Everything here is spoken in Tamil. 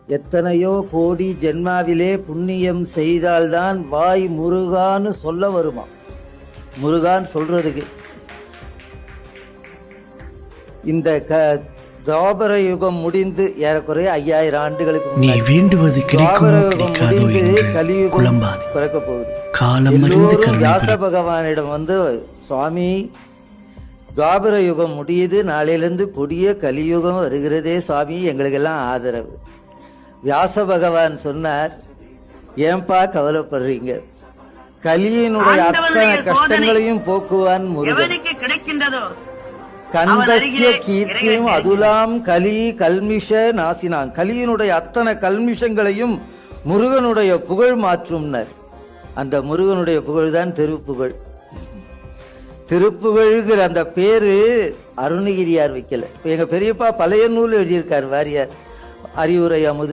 எத்தனையோ கோடி ஜென்மாவிலே புண்ணியம் செய்தால்தான் வாய் முருகான்னு சொல்ல வருமா. முருகான் சொல்றதுக்கு இந்த துவாபர யுகம் முடிந்து ஏறக்குறைய 5000 ஆண்டுகளுக்கு நீ வேண்டுவது கலியுகம் பிறக்க போகுது. எல்லோரும் வியாச பகவானிடம் வந்து, சுவாமி துவாபர யுகம் முடியுது, நாளையிலிருந்து கொடிய கலியுகம் வருகிறதே சுவாமி, எங்களுக்கெல்லாம் ஆதரவு. வியாச பகவான் சொன்னார், ஏன்பா கவலைப்படுறீங்க, கலியினுடைய அத்தனை கஷ்டங்களையும் போக்குவான் முருகன். கந்தசிய கீர்த்தியும் அதுலாம் கலி கல்மிஷ நாசினான். கலியினுடைய அத்தனை கல்மிஷங்களையும் முருகனுடைய புகழ் மாற்றும்னர். அந்த முருகனுடைய புகழ் தான் திருப்புகழ். திருப்புகழ்கிற அந்த பேரு அருணகிரியார் வைக்கல. எங்க பெரியப்பா பழைய நூல் எழுதியிருக்கார், வாரியார் அறிவுரை அமுது.